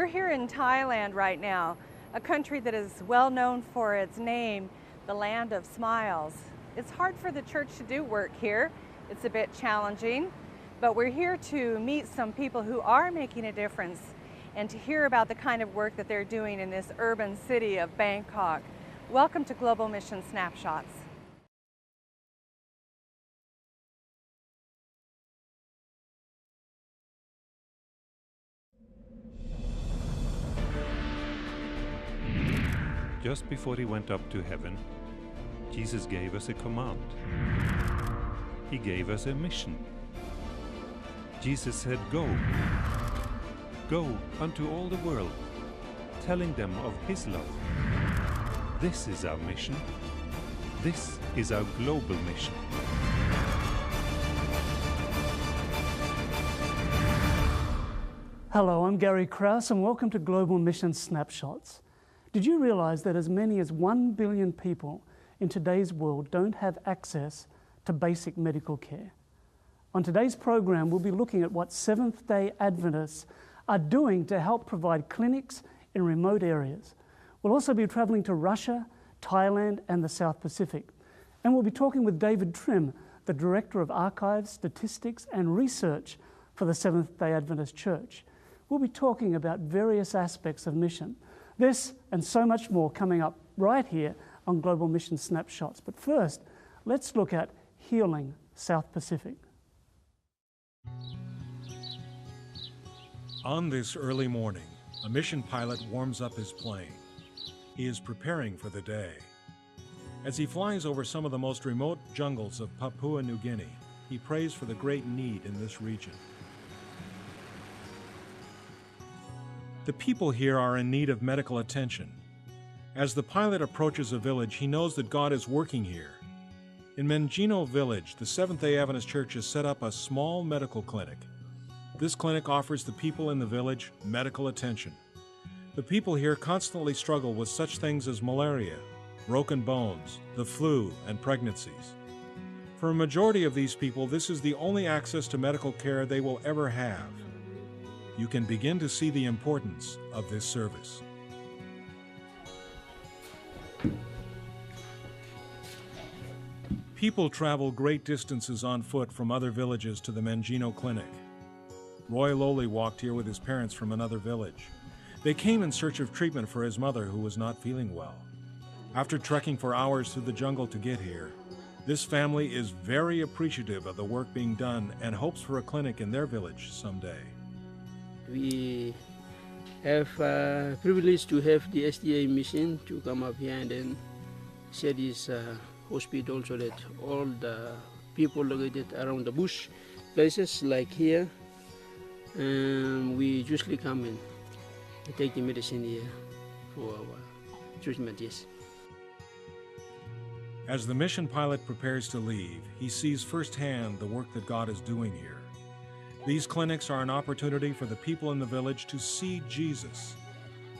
We're here in Thailand right now, a country that is well known for its name, the land of smiles. It's hard for the church to do work here. It's a bit challenging, but we're here to meet some people who are making a difference and to hear about the kind of work that they're doing in this urban city of Bangkok. Welcome to Global Mission Snapshots. Just before he went up to heaven, Jesus gave us a command. He gave us a mission. Jesus said, "Go. Go unto all the world, telling them of His love." This is our mission. This is our global mission. Hello, I'm Gary Krause and welcome to Global Mission Snapshots. Did you realize that as many as 1 billion people in today's world don't have access to basic medical care? On today's program, we'll be looking at what Seventh-day Adventists are doing to help provide clinics in remote areas. We'll also be traveling to Russia, Thailand, and the South Pacific. And we'll be talking with David Trim, the Director of Archives, Statistics, and Research for the Seventh-day Adventist Church. We'll be talking about various aspects of mission. This and so much more coming up right here on Global Mission Snapshots. But first, let's look at Healing South Pacific. On this early morning, a mission pilot warms up his plane. He is preparing for the day. As he flies over some of the most remote jungles of Papua New Guinea, he prays for the great need in this region. The people here are in need of medical attention. As the pilot approaches a village, he knows that God is working here. In Mengino village, the Seventh-day Adventist Church has set up a small medical clinic. This clinic offers the people in the village medical attention. The people here constantly struggle with such things as malaria, broken bones, the flu, and pregnancies. For a majority of these people, this is the only access to medical care they will ever have. You can begin to see the importance of this service. People travel great distances on foot from other villages to the Mengino Clinic. Roy Lowley walked here with his parents from another village. They came in search of treatment for his mother, who was not feeling well. After trekking for hours through the jungle to get here, this family is very appreciative of the work being done and hopes for a clinic in their village someday. We have privilege to have the SDA mission to come up here and then set this hospital so that all the people located around the bush places like here, we usually come and take the medicine here for our treatment, yes. As the mission pilot prepares to leave, he sees firsthand the work that God is doing here. These clinics are an opportunity for the people in the village to see Jesus.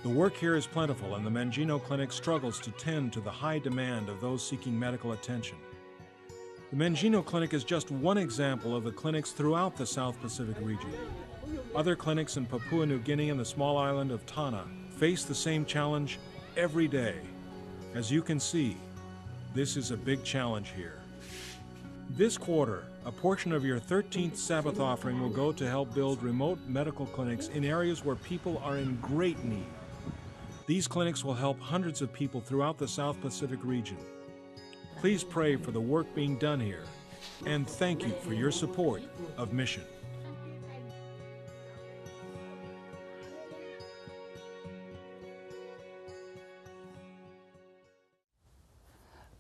The work here is plentiful, and the Mengino Clinic struggles to tend to the high demand of those seeking medical attention. The Mengino Clinic is just one example of the clinics throughout the South Pacific region. Other clinics in Papua New Guinea and the small island of Tanna face the same challenge every day. As you can see, this is a big challenge here. This quarter, a portion of your 13th Sabbath offering will go to help build remote medical clinics in areas where people are in great need. These clinics will help hundreds of people throughout the South Pacific region. Please pray for the work being done here, and thank you for your support of mission.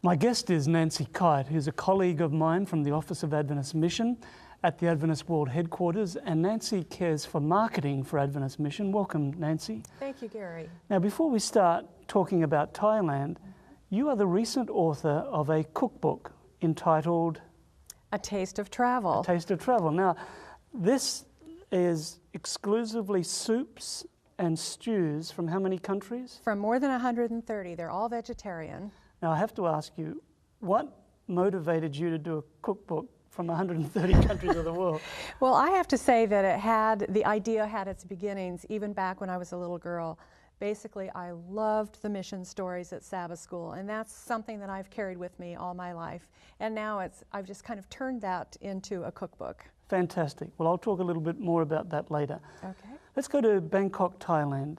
My guest is Nancy Kyte, who's a colleague of mine from the Office of Adventist Mission at the Adventist World Headquarters, and Nancy cares for marketing for Adventist Mission. Welcome, Nancy. Thank you, Gary. Now, before we start talking about Thailand, you are the recent author of a cookbook entitled A Taste of Travel. A Taste of Travel. Now, this is exclusively soups and stews from how many countries? From more than 130. They're all vegetarian. Now, I have to ask you, what motivated you to do a cookbook from 130 countries of the world. Well, I have to say that the idea had its beginnings even back when I was a little girl. Basically, I loved the mission stories at Sabbath school, and that's something that I've carried with me all my life. And now I've just kind of turned that into a cookbook. Fantastic. Well, I'll talk a little bit more about that later. Okay. Let's go to Bangkok, Thailand,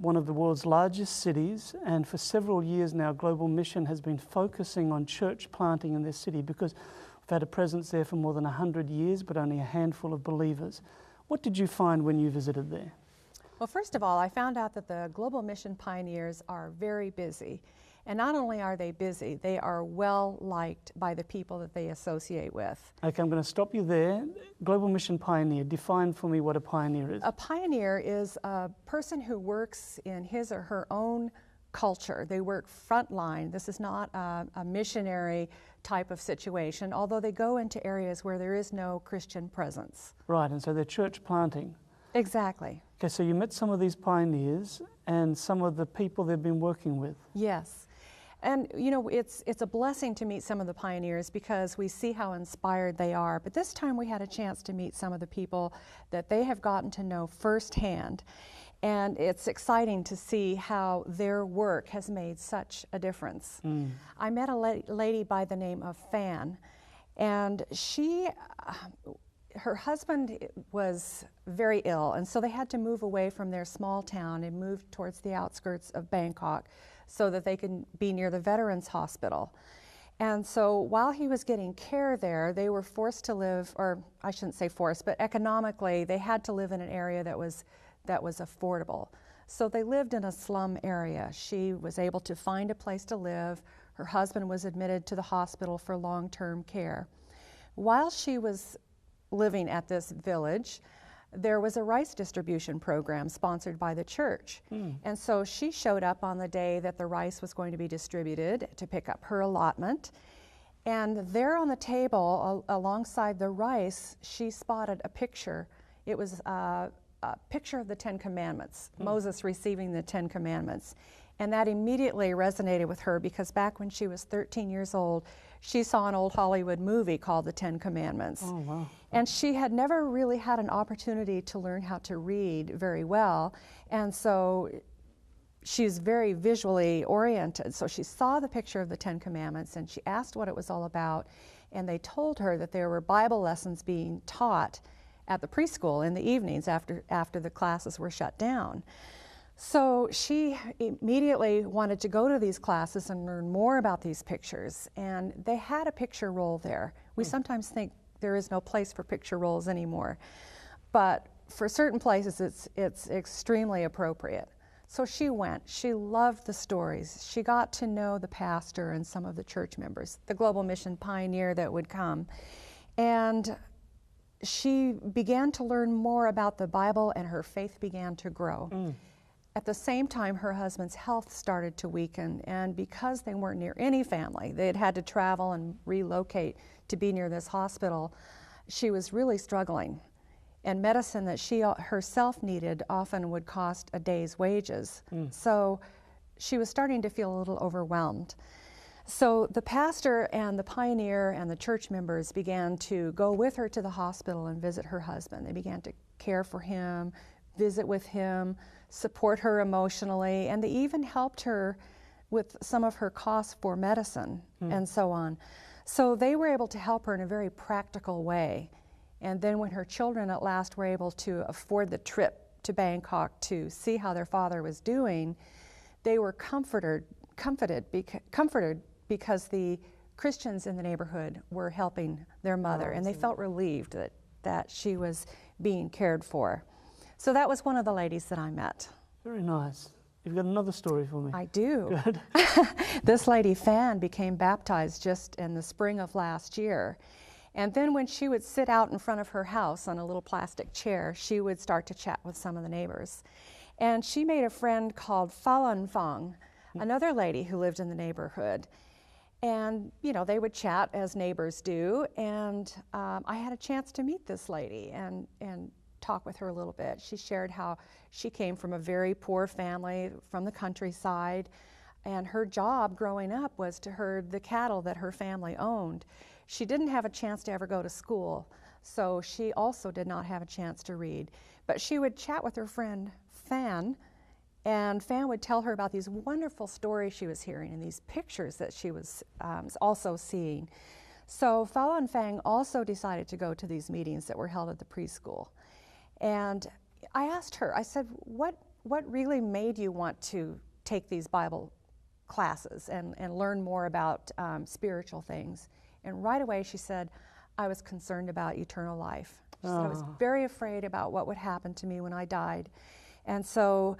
one of the world's largest cities, and for several years now, Global Mission has been focusing on church planting in this city because we've had a presence there for more than 100 years, but only a handful of believers. What did you find when you visited there? Well, first of all, I found out that the Global Mission pioneers are very busy. And not only are they busy, they are well liked by the people that they associate with. Okay, I'm going to stop you there. Global Mission pioneer, define for me what a pioneer is. A pioneer is a person who works in his or her own culture. They work frontline. This is not a missionary type of situation, although they go into areas where there is no Christian presence. Right, and so they're church planting. Exactly. Okay, so you met some of these pioneers and some of the people they've been working with. Yes. And you know, it's a blessing to meet some of the pioneers because we see how inspired they are. But this time we had a chance to meet some of the people that they have gotten to know firsthand. And it's exciting to see how their work has made such a difference. I met a lady by the name of Fan, and her husband was very ill, and so they had to move away from their small town and move towards the outskirts of Bangkok so that they could be near the Veterans Hospital. And so while he was getting care there, they were forced to live, or I shouldn't say forced, but economically they had to live in an area that was affordable. So they lived in a slum area. She was able to find a place to live. Her husband was admitted to the hospital for long-term care. While she was living at this village, there was a rice distribution program sponsored by the church. And so she showed up on the day that the rice was going to be distributed to pick up her allotment. And there on the table, alongside the rice, she spotted a picture. It was a picture of the Ten Commandments, Moses receiving the Ten Commandments. And that immediately resonated with her because back when she was 13 years old, she saw an old Hollywood movie called The Ten Commandments. Oh, wow. And she had never really had an opportunity to learn how to read very well. And so she's very visually oriented. So she saw the picture of the Ten Commandments and she asked what it was all about. And they told her that there were Bible lessons being taught at the preschool in the evenings after the classes were shut down. So she immediately wanted to go to these classes and learn more about these pictures. And they had a picture roll there. We sometimes think there is no place for picture rolls anymore. But for certain places, it's extremely appropriate. So she went. She loved the stories. She got to know the pastor and some of the church members, the Global Mission pioneer that would come. And she began to learn more about the Bible and her faith began to grow. At the same time, her husband's health started to weaken, and because they weren't near any family, they had to travel and relocate to be near this hospital, she was really struggling. And medicine that she herself needed often would cost a day's wages. So she was starting to feel a little overwhelmed. So the pastor and the pioneer and the church members began to go with her to the hospital and visit her husband. They began to care for him, visit with him, support her emotionally, and they even helped her with some of her costs for medicine and so on. So they were able to help her in a very practical way. And then when her children at last were able to afford the trip to Bangkok to see how their father was doing, they were comforted because the Christians in the neighborhood were helping their mother, and they felt relieved that she was being cared for. So that was one of the ladies that I met. Very nice. You've got another story for me. I do. Good. This lady, Fan, became baptized just in the spring of last year. And then when she would sit out in front of her house on a little plastic chair, she would start to chat with some of the neighbors. And she made a friend called Falan Fong, another lady who lived in the neighborhood. And, you know, they would chat as neighbors do. And I had a chance to meet this lady and talk with her a little bit. She shared how she came from a very poor family from the countryside, and her job growing up was to herd the cattle that her family owned. She didn't have a chance to ever go to school, so she also did not have a chance to read. But she would chat with her friend Fan, and Fan would tell her about these wonderful stories she was hearing and these pictures that she was also seeing. So Fala and Fang also decided to go to these meetings that were held at the preschool. And I asked her, I said, what really made you want to take these Bible classes and learn more about spiritual things? And right away she said, I was concerned about eternal life. She said, I was very afraid about what would happen to me when I died. And so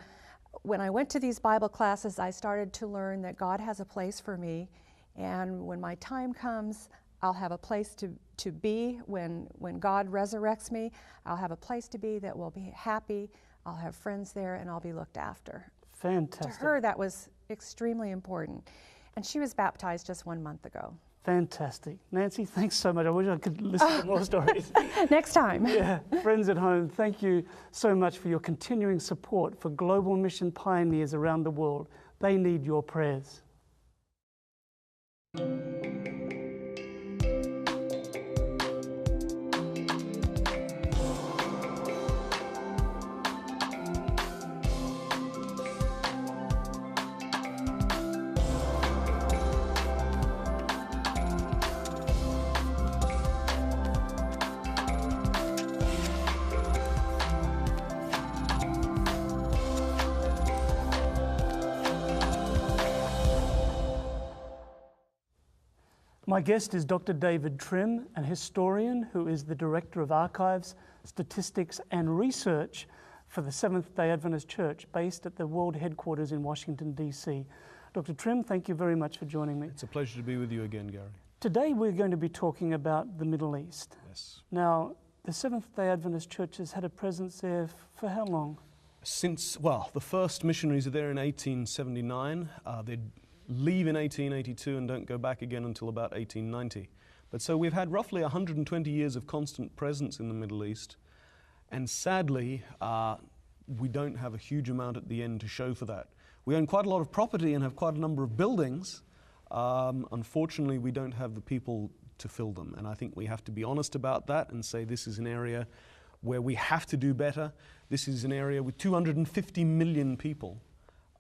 when I went to these Bible classes, I started to learn that God has a place for me, and when my time comes, I'll have a place to be when God resurrects me. I'll have a place to be that will be happy, I'll have friends there, and I'll be looked after. Fantastic. To her, that was extremely important. And she was baptized just 1 month ago. Fantastic. Nancy, thanks so much. I wish I could listen to more stories. Next time. Yeah. Friends at home, thank you so much for your continuing support for global mission pioneers around the world. They need your prayers. My guest is Dr. David Trim, an historian who is the Director of Archives, Statistics and Research for the Seventh-day Adventist Church based at the World Headquarters in Washington, D.C. Dr. Trim, thank you very much for joining me. It's a pleasure to be with you again, Gary. Today we're going to be talking about the Middle East. Yes. Now, the Seventh-day Adventist Church has had a presence there for how long? The first missionaries are there in 1879. They leave in 1882 and don't go back again until about 1890. But so we've had roughly 120 years of constant presence in the Middle East, and sadly, we don't have a huge amount at the end to show for that. We own quite a lot of property and have quite a number of buildings. Unfortunately, we don't have the people to fill them, and I think we have to be honest about that and say this is an area where we have to do better. This is an area with 250 million people.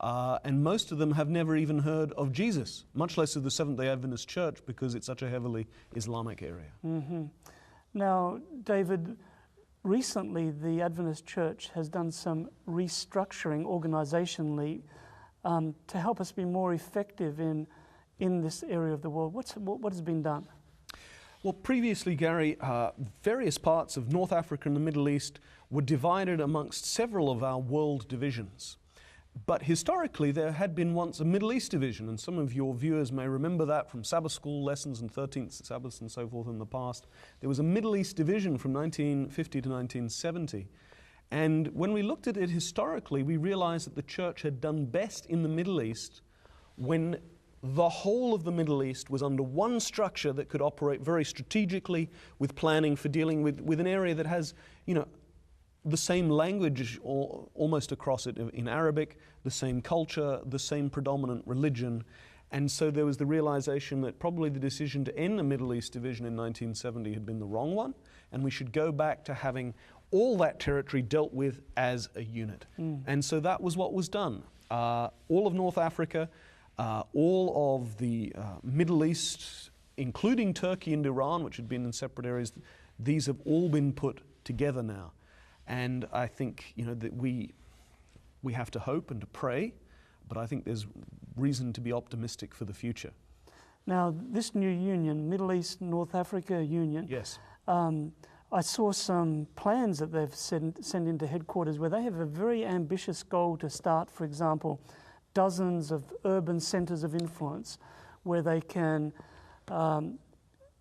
And most of them have never even heard of Jesus, much less of the Seventh-day Adventist Church, because it's such a heavily Islamic area. Mm-hmm. Now, David, recently the Adventist Church has done some restructuring organisationally to help us be more effective in this area of the world. What has been done? Well, previously, Gary, various parts of North Africa and the Middle East were divided amongst several of our world divisions. But historically, there had been once a Middle East division, and some of your viewers may remember that from Sabbath school lessons and 13th Sabbaths and so forth in the past. There was a Middle East division from 1950 to 1970. And when we looked at it historically, we realized that the church had done best in the Middle East when the whole of the Middle East was under one structure that could operate very strategically with planning for dealing with an area that has, the same language almost across it in Arabic, the same culture, the same predominant religion. And so there was the realization that probably the decision to end the Middle East division in 1970 had been the wrong one, and we should go back to having all that territory dealt with as a unit. And so that was what was done. All of North Africa, all of the Middle East, including Turkey and Iran, which had been in separate areas, these have all been put together now. And I think, that we have to hope and to pray, but I think there's reason to be optimistic for the future. Now, this new union, Middle East North Africa Union, yes. I saw some plans that they've sent into headquarters where they have a very ambitious goal to start, for example, dozens of urban centres of influence where they can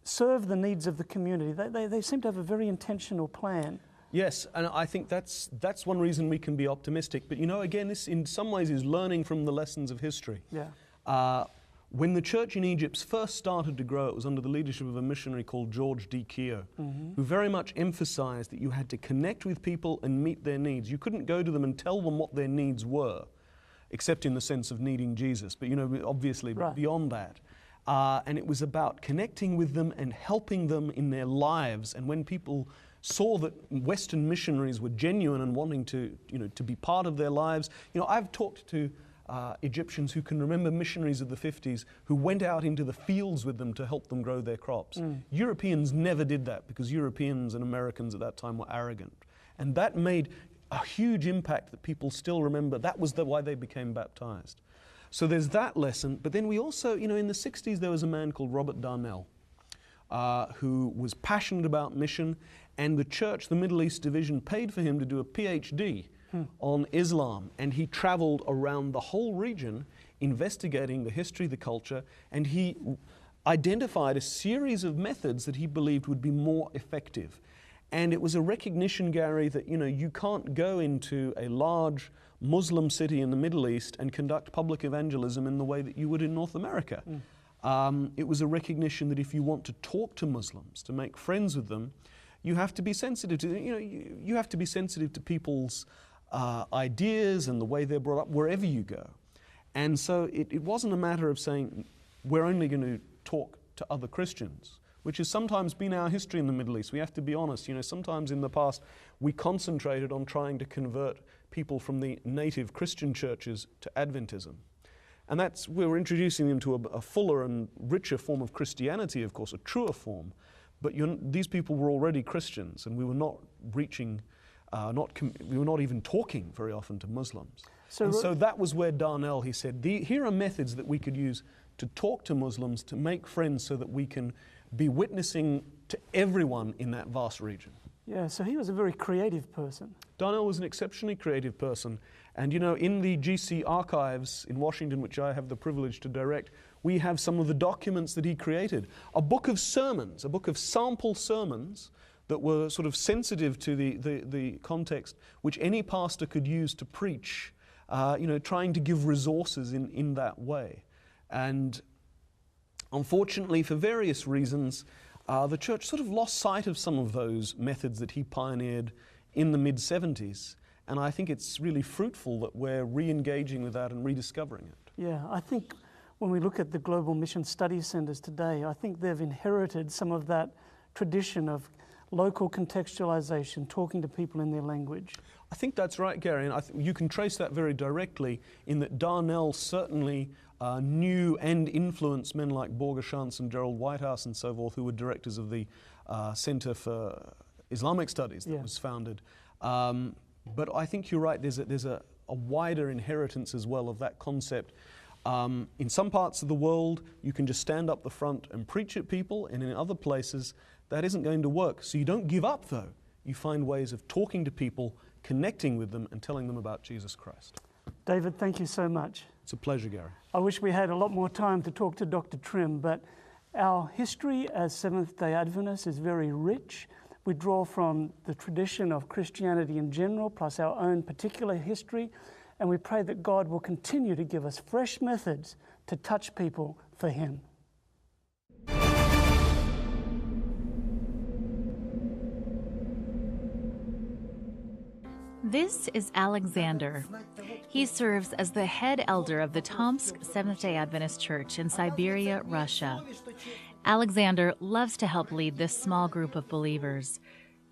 serve the needs of the community. They seem to have a very intentional plan. Yes, and I think that's one reason we can be optimistic. But again, this in some ways is learning from the lessons of history. Yeah. When the church in Egypt first started to grow, it was under the leadership of a missionary called George D. Keogh, who very much emphasized that you had to connect with people and meet their needs. You couldn't go to them and tell them what their needs were, except in the sense of needing Jesus. But obviously, right. Beyond that. and it was about connecting with them and helping them in their lives. And when people saw that Western missionaries were genuine and wanting to be part of their lives, I've talked to Egyptians who can remember missionaries of the 50s who went out into the fields with them to help them grow their crops. Europeans never did that because Europeans and Americans at that time were arrogant. And that made a huge impact that people still remember. That was why they became baptized. So there's that lesson. But then we also, in the 60s, there was a man called Robert Darnell who was passionate about mission, and the church, the Middle East division, paid for him to do a PhD on Islam. And he traveled around the whole region investigating the history, the culture, and he identified a series of methods that he believed would be more effective. And it was a recognition, Gary, that you can't go into a large Muslim city in the Middle East and conduct public evangelism in the way that you would in North America. It was a recognition that if you want to talk to Muslims, to make friends with them, you have to be sensitive to you have to be sensitive to people's ideas and the way they're brought up wherever you go. And so it wasn't a matter of saying we're only going to talk to other Christians, which has sometimes been our history in the Middle East. We have to be honest. Sometimes in the past we concentrated on trying to convert people from the native Christian churches to Adventism. And we were introducing them to a fuller and richer form of Christianity, of course, a truer form. But these people were already Christians, and we were not reaching, we were not even talking very often to Muslims. So that was where Darnell, he said, here are methods that we could use to talk to Muslims, to make friends so that we can be witnessing to everyone in that vast region. Yeah, so he was a very creative person. Darnell was an exceptionally creative person. And in the GC archives in Washington, which I have the privilege to direct, we have some of the documents that he created. A book of sermons, a book of sample sermons that were sort of sensitive to the context, which any pastor could use to preach, trying to give resources in that way. And unfortunately, for various reasons, the church sort of lost sight of some of those methods that he pioneered in the mid-70s. And I think it's really fruitful that we're re-engaging with that and rediscovering it. Yeah, I think when we look at the Global Mission Study Centers today, I think they've inherited some of that tradition of local contextualization, talking to people in their language. I think that's right, Gary, and you can trace that very directly in that Darnell certainly knew and influenced men like Borger-Schantz and Gerald Whitehouse and so forth, who were directors of the Center for Islamic Studies that was founded. But I think you're right, there's a wider inheritance as well of that concept. In some parts of the world, you can just stand up the front and preach at people, and in other places, that isn't going to work. So you don't give up, though. You find ways of talking to people, connecting with them, and telling them about Jesus Christ. David, thank you so much. It's a pleasure, Gary. I wish we had a lot more time to talk to Dr. Trim, but our history as Seventh-day Adventists is very rich. We draw from the tradition of Christianity in general, plus our own particular history, and we pray that God will continue to give us fresh methods to touch people for Him. This is Alexander. He serves as the head elder of the Tomsk Seventh-day Adventist Church in Siberia, Russia. Alexander loves to help lead this small group of believers.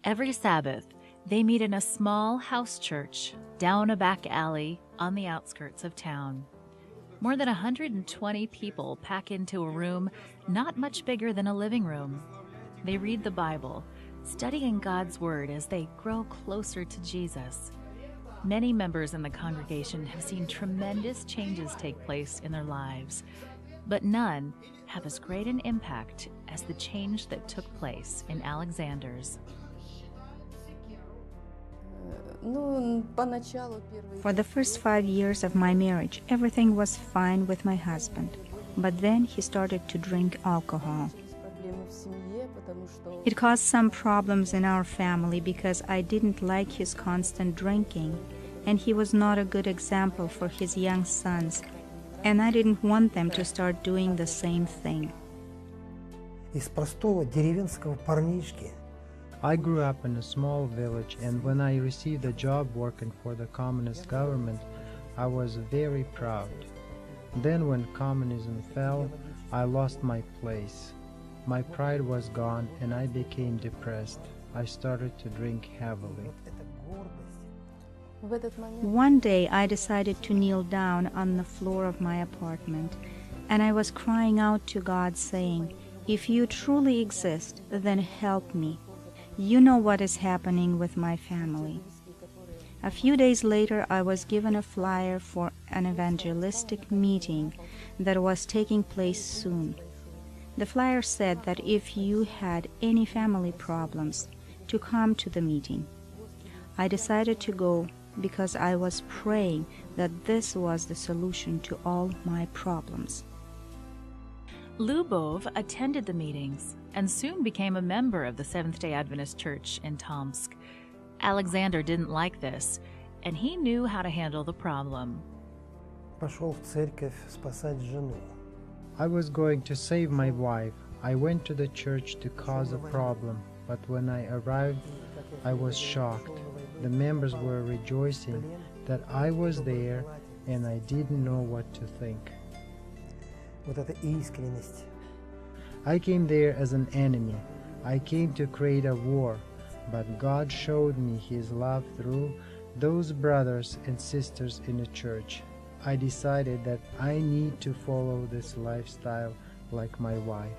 Every Sabbath, they meet in a small house church down a back alley on the outskirts of town. More than 120 people pack into a room not much bigger than a living room. They read the Bible, studying God's Word as they grow closer to Jesus. Many members in the congregation have seen tremendous changes take place in their lives, but none have as great an impact as the change that took place in Alexander's. For the first 5 years of my marriage, everything was fine with my husband, but then he started to drink alcohol. It caused some problems in our family because I didn't like his constant drinking, and he was not a good example for his young sons, and I didn't want them to start doing the same thing. I grew up in a small village, and when I received a job working for the communist government, I was very proud. Then when communism fell, I lost my place. My pride was gone and I became depressed. I started to drink heavily. One day I decided to kneel down on the floor of my apartment, and I was crying out to God, saying, "If you truly exist, then help me. You know what is happening with my family." A few days later, I was given a flyer for an evangelistic meeting that was taking place soon. The flyer said that if you had any family problems, to come to the meeting. I decided to go because I was praying that this was the solution to all my problems. Lubov attended the meetings and soon became a member of the Seventh-day Adventist Church in Tomsk. Alexander didn't like this, and he knew how to handle the problem. I was going to save my wife. I went to the church to cause a problem, but when I arrived, I was shocked. The members were rejoicing that I was there, and I didn't know what to think. I came there as an enemy. I came to create a war, but God showed me His love through those brothers and sisters in the church. I decided that I need to follow this lifestyle like my wife.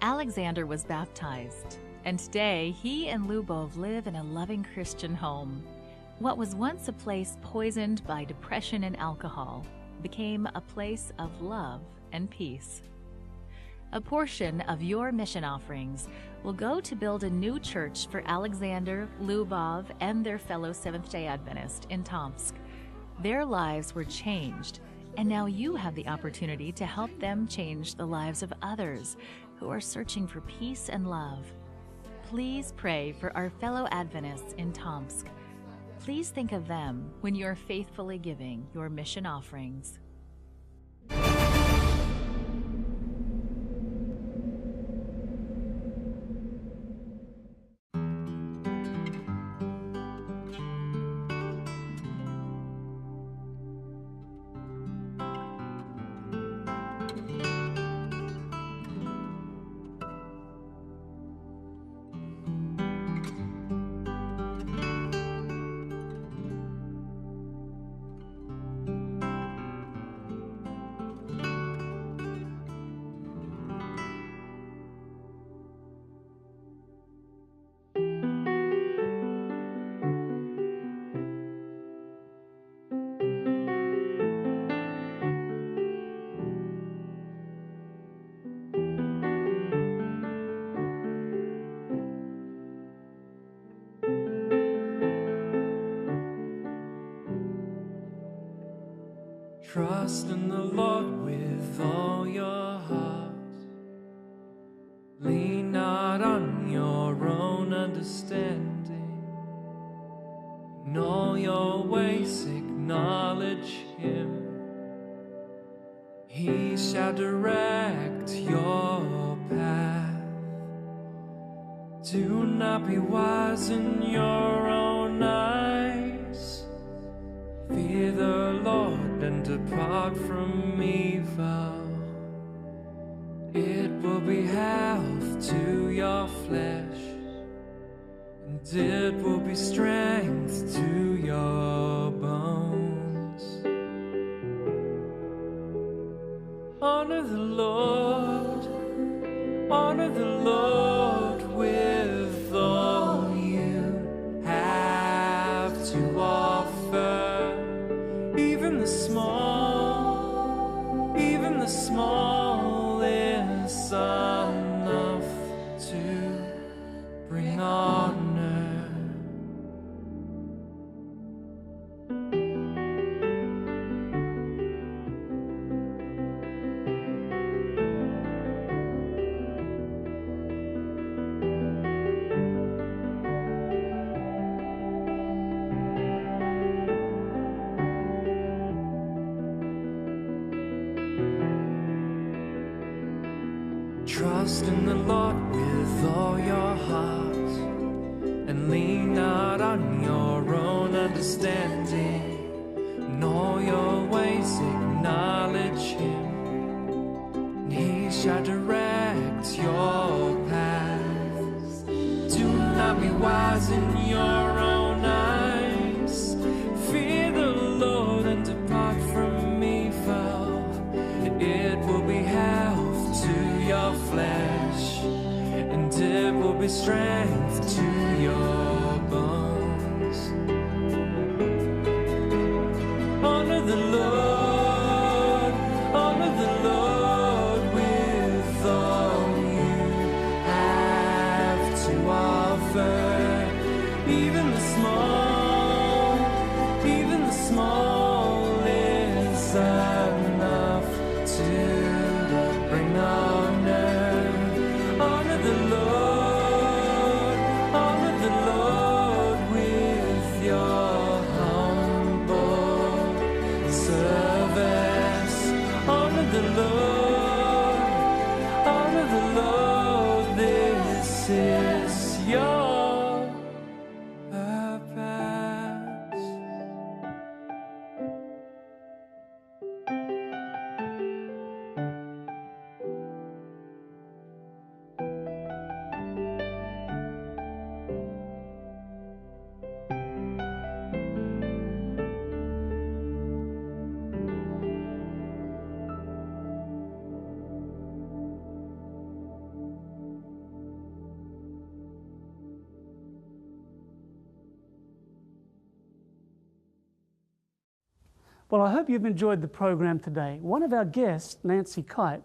Alexander was baptized, and today he and Lubov live in a loving Christian home. What was once a place poisoned by depression and alcohol became a place of love and peace. A portion of your mission offerings will go to build a new church for Alexander, Lubov, and their fellow Seventh-day Adventist in Tomsk. Their lives were changed, and now you have the opportunity to help them change the lives of others who are searching for peace and love. Please pray for our fellow Adventists in Tomsk. Please think of them when you are faithfully giving your mission offerings. Trust in the Lord with all your heart. Lean not on your own understanding. In all your ways acknowledge Him. He shall direct your path. Do not be wise in your own eyes. Fear the Lord and depart from evil. It will be health to your flesh, and it will be strength to your bones. Honor the Lord with all you have to offer. Even the small is enough to bring honor. Trust in the Lord with all your heart, and lean not on your own understanding. In all your ways acknowledge Him, and strength to your bones. Honor the Lord, honor the Lord with all you have to offer. Even the small is enough to bring honor. Honor the Lord with your humble service. Honor the Lord, this is your purpose. Well, I hope you've enjoyed the program today. One of our guests, Nancy Kyte,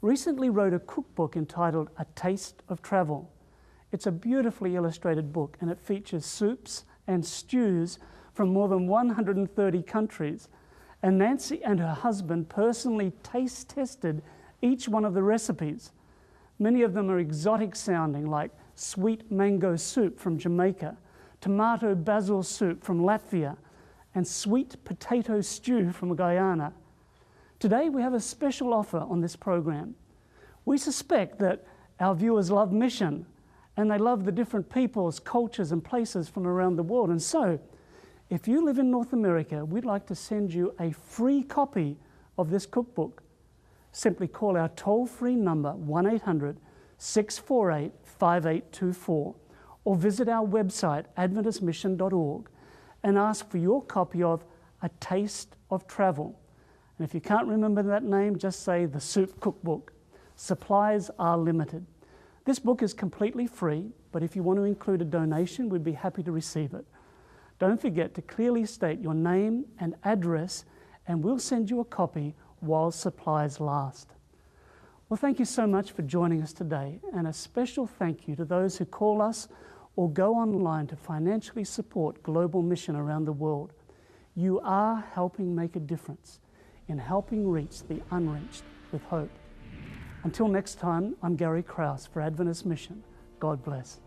recently wrote a cookbook entitled A Taste of Travel. It's a beautifully illustrated book, and it features soups and stews from more than 130 countries. And Nancy and her husband personally taste tested each one of the recipes. Many of them are exotic sounding, like sweet mango soup from Jamaica, tomato basil soup from Latvia, and sweet potato stew from Guyana. Today we have a special offer on this program. We suspect that our viewers love mission, and they love the different peoples, cultures, and places from around the world. And so, if you live in North America, we'd like to send you a free copy of this cookbook. Simply call our toll-free number 1-800-648-5824 or visit our website adventistmission.org and ask for your copy of A Taste of Travel. And if you can't remember that name, just say The Soup Cookbook. Supplies are limited. This book is completely free, but if you want to include a donation, we'd be happy to receive it. Don't forget to clearly state your name and address, and we'll send you a copy while supplies last. Well, thank you so much for joining us today, and a special thank you to those who call us or go online to financially support global mission around the world. You are helping make a difference in helping reach the unreached with hope. Until next time, I'm Gary Krause for Adventist Mission. God bless.